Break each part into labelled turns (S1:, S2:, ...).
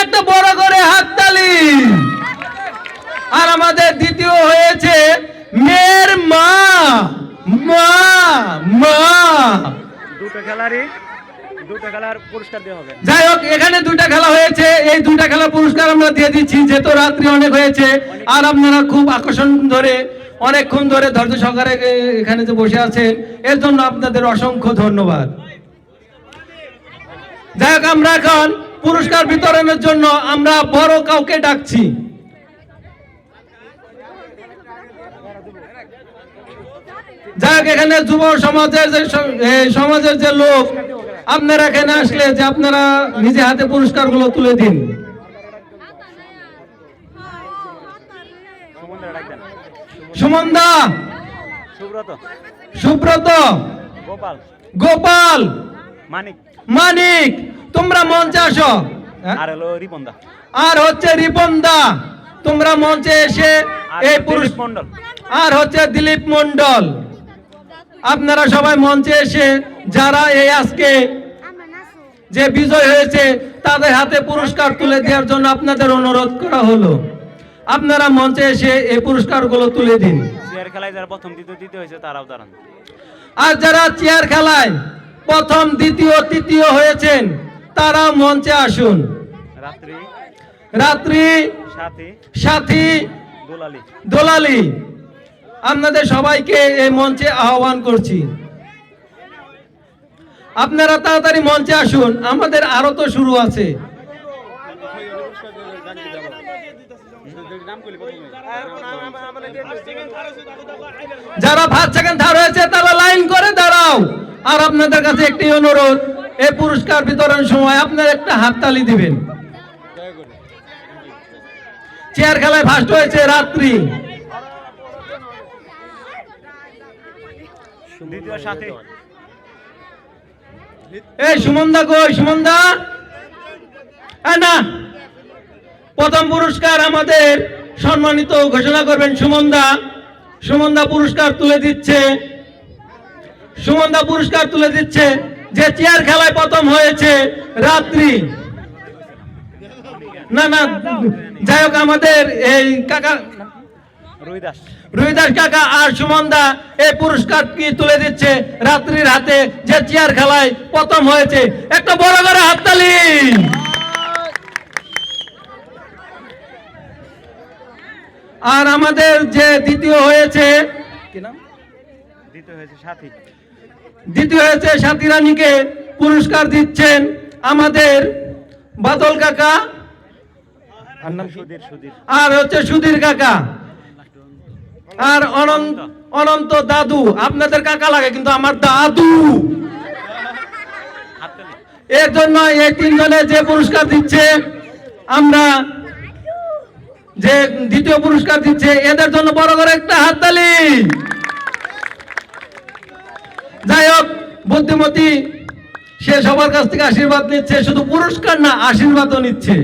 S1: একটা বড় করে হাততালি। আর আমাদের দ্বিতীয় হয়েছে মেয়ের মা। মা মা
S2: দুটো খেলার পুরস্কার দেওয়া হবে।
S1: যাই হোক, এখানে দুইটা খেলা হয়েছে, এই দুইটা খেলার পুরস্কার আমরা দিয়ে দিচ্ছি, যেহেতু রাত্রি অনেক হয়েছে আর আপনারা খুব আকর্ষণ ধরে অনেকক্ষণ ধরে ধৈর্য সহকারে এখানে যে বসে আছেন, এর জন্য আপনাদের অসংখ্য ধন্যবাদ। যাই হোক, আমরা এখন পুরস্কার বিতরণের জন্য আমরা বড় কাউকে ডাকছি। যাই হোক, এখানে যুব সমাজের যে লোক, আপনারা এখানে আসলে যে আপনারা নিজে হাতে পুরস্কারগুলো তুলে দিন। সুমনদা, সুব্রত, গোপাল, মানিক, তোমরা মঞ্চে আসো। আর হচ্ছে রিপনদা, তোমরা মঞ্চে এসে এই পুরস্কার। আর হচ্ছে দিলীপ মন্ডল, আপনারা সবাই মঞ্চে এসে যারা এই আজকে যে বিজয় হয়েছে তাদের হাতে পুরস্কার তুলে দেওয়ার জন্য আপনাদের অনুরোধ করা হলো। আপনারা মঞ্চে এসে এই পুরস্কারগুলো তুলে দিন।
S2: চেয়ার খেলায় যারা প্রথম দ্বিতীয় হয়েছে তারাও দাঁড়ান।
S1: আর যারা চেয়ার খেলায় প্রথম দ্বিতীয় তৃতীয় হয়েছেন তারা মঞ্চে আসুন। রাত্রি, সাথী, দোলালি, আপনাদের সবাইকে এই মঞ্চে আহ্বান করছি। আপনারা তাড়াতাড়ি মঞ্চে আসুন, আমাদের আরো তো শুরু আছে। যারা ফার্স্ট সেকেন্ড থার্ড হয়েছে তারা লাইন করে দাঁড়াও। আর আপনাদের কাছে একটি অনুরোধ, এই পুরস্কার বিতরণ সময় আপনারা একটা হাততালি দিবেন। চেয়ার খেলায় ফার্স্ট হয়েছে রাত্রি। এই সুমনদা কই? সুমনদা না, প্রথম পুরস্কার আমাদের সম্মানিত ঘোষণা করবেন সুমনদা। সুমনদা পুরস্কার তুলে দিচ্ছে। সুমনদা পুরস্কার তুলে দিচ্ছে যে চেয়ার খেলায় প্রথম হয়েছে রাত্রি। না না, যাই হোক, আমাদের এই কাকা রুইদাস কাকা আর সুমনদা এই পুরস্কার কি তুলে দিচ্ছে রাত্রির হাতে, যে চেয়ার খেলায় প্রথম হয়েছে। একটা বড় করে হাততালি। আর আমাদের যে দ্বিতীয় হয়েছে, কি নাম? দ্বিতীয় হয়েছে সাথী রানীকে পুরস্কার দিচ্ছেন আমাদের বাদল কাকা আর হচ্ছে সুধীর কাকা আর অনন্ত দাদু। আপনাদের কাকা লাগে কিন্তু আমার দাদু। এর জন্য এই তিনজনে যে পুরস্কার দিচ্ছে, আমরা যে দ্বিতীয় পুরস্কার দিচ্ছে, এদের জন্য বড় করে একটা হাততালি। যাই হোক, বুদ্ধিমতী সে সবার কাছ থেকে আশীর্বাদ নিচ্ছে, শুধু পুরস্কার না আশীর্বাদও নিচ্ছে।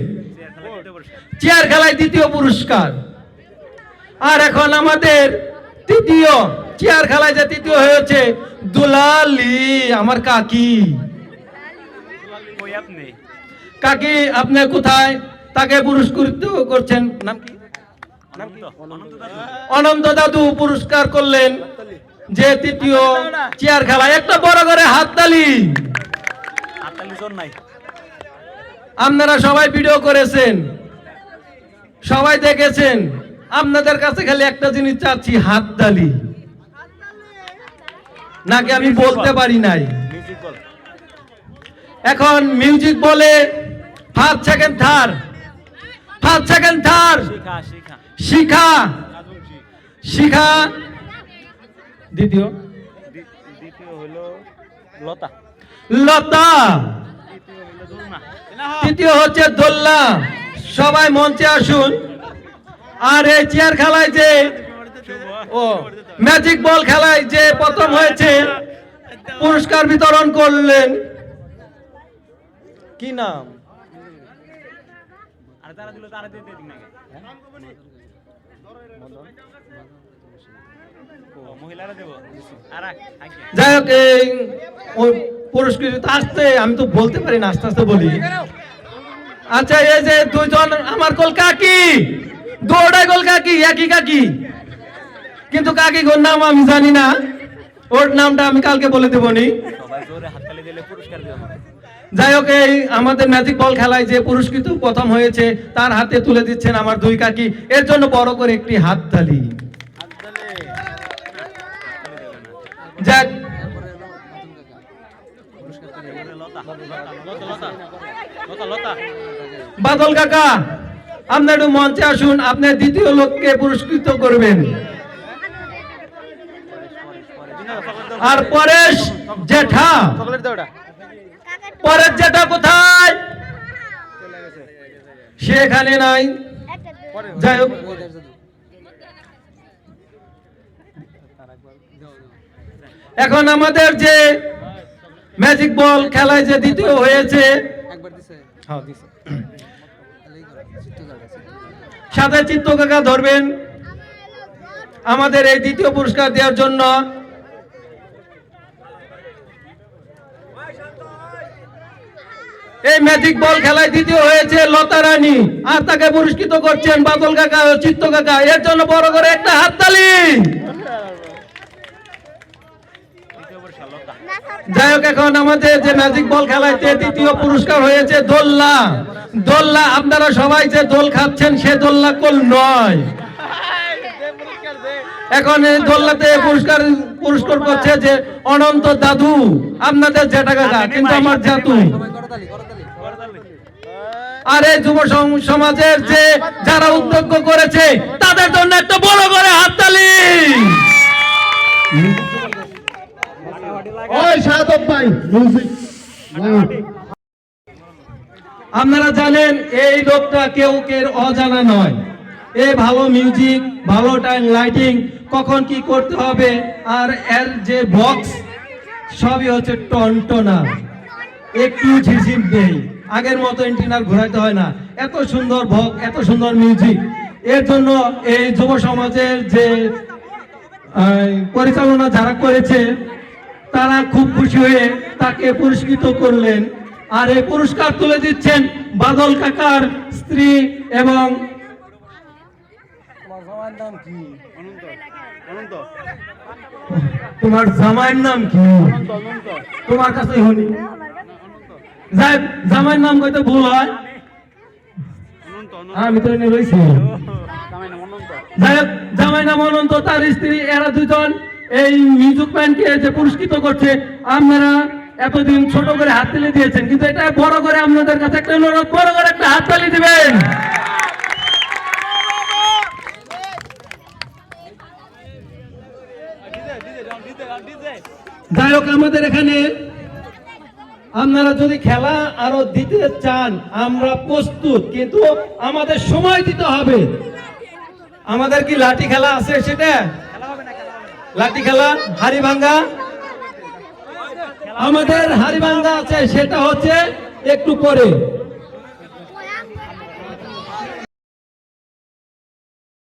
S1: চেয়ার খেলায় দ্বিতীয় পুরস্কার। আর এখন আমাদের তৃতীয় চেয়ার খেলায় যে তৃতীয় হয়েছে দুলালি, আমার কাকি। কাকি আপনি কোথায়? তাকে পুরস্কৃত করছেন। নাম কি? অনন্ত দাদু পুরস্কার করলেন যে তৃতীয় চেয়ার খেলায়। একটা বড় করে হাততালি। আপনারা সবাই ভিডিও করেছেন, সবাই দেখেছেন। আপনাদের কাছে খালি একটা জিনিস চাচ্ছি, হাততালি। নাকি আমি বলতে পারি নাই? এখন মিউজিক বলে first second third, first second third. Shikha, Shikha. দ্বিতীয়
S2: হলো লতা,
S1: লতা। তৃতীয় হচ্ছে দোল্লা। সবাই মঞ্চে আসুন। আর এই চেয়ার খেলায় যে ম্যাজিক বল খেলায় যে প্রথম হয়েছে পুরস্কার বিতরণ করলেন, কি নাম? যাই হোক, এই পুরস্কৃত আসতে আমি তো বলতে পারি না, আস্তে আস্তে বলি। আচ্ছা, এই যে দুইজন আমার কোল কাকি, দুটাই কোল কাকি, একই কাকি, কিন্তু কাকি কোন নাম আমি জানি না, ওর নামটা আমি কালকে বলে দেবনি।
S2: সবাই জোরে হাততালি দিলে পুরস্কার দেওয়া হবে।
S1: যাই হোক, এই আমাদের ম্যাজিক বল খেলায় যে পুরস্কৃত প্রথম হয়েছে তার হাতে তুলে দিচ্ছেন আমার দুই কাকি, এর জন্য বড় করে একটি হাততালি। যাক, বাদল কাকা আপনি একটু মঞ্চে আসুন, আপনি দ্বিতীয় লোককে পুরস্কৃত করবেন। আর পরেশ জেঠা, পরেশ জেঠা কোথায়? সে এখানে নাই। যাই হোক, এখন আমাদের যে ম্যাজিক বল খেলায় যে দ্বিতীয় হয়েছে, সাথে চিত্ত কাকা ধরবেন আমাদের এই দ্বিতীয় পুরস্কার দেওয়ার জন্য। এই ম্যাজিক বল খেলায় দ্বিতীয় হয়েছে লতা রানী, আর তাকে পুরস্কৃত করছেন বাদল কাকা ও চিত্ত কাকা, এর জন্য বড় করে একটা হাততালি। যাই হোক, এখন আমাদের যে ম্যাজিক বল খেলাইতে দ্বিতীয় পুরস্কার হয়েছে দোল্লা। দোল্লা, আপনারা সবাই যে দোল খাচ্ছেন সে দোল্লা কোল নয়। এখন এই দোল্লাতে পুরস্কার করছে যে অনন্ত দাদু, আপনাদের জেঠা কাকা, কিন্তু আমার জাতু। আর এই যুব সমাজের যে যারা উদ্যোগ করেছে তাদের জন্য একটা বড় করে হাততালি। আপনারা জানেন এই লোকটা কেউ কেউ অজানা নয়, এ ভালো মিউজিক, ভালো টাইম লাইটিং, কখন কি করতে হবে, আর এর যে বক্স সবই হচ্ছে টনটনা, একটু ঝিঝিম দেই, আগের মতো এন্টিনার ঘোরাতে হয় না, এত সুন্দর বক্স, এত সুন্দর মিউজিক। এর জন্য এই যুব সমাজের যে পরিচালনা যারা করেছে তারা খুব খুশি হয়ে তাকে পুরস্কৃত করলেন। আর এই পুরস্কার তুলে দিচ্ছেন বাদল কাকার স্ত্রী এবং তোমার জামাইয়ের নাম কি? তোমার কাছে হনি, যাই জামাইয়ের নাম কইতে ভুল হয়, আমি তো এনে রয়েছি। যাই হোক, জামাই নাম অনন্ত, তার স্ত্রী, এরা দুজন এই মিউজিক ম্যানকে যে পুরস্কৃত করছে। আপনারা এতদিন ছোট করে হাততালি দিয়েছেন, কিন্তু এটা বড় করে আপনাদের কাছে একটা অনুরোধ, বড় করে একটা হাততালি দিবেন। যাই হোক, আমাদের এখানে আপনারা যদি খেলা আরো দিতে চান আমরা প্রস্তুত, কিন্তু আমাদের সময় দিতে হবে। আমাদের কি লাঠি খেলা আছে? সেটা লাঠি খেলা, হাড়ি ভাঙ্গা, আমাদের হাড়ি ভাঙ্গা আছে, সেটা হচ্ছে একটু পরে।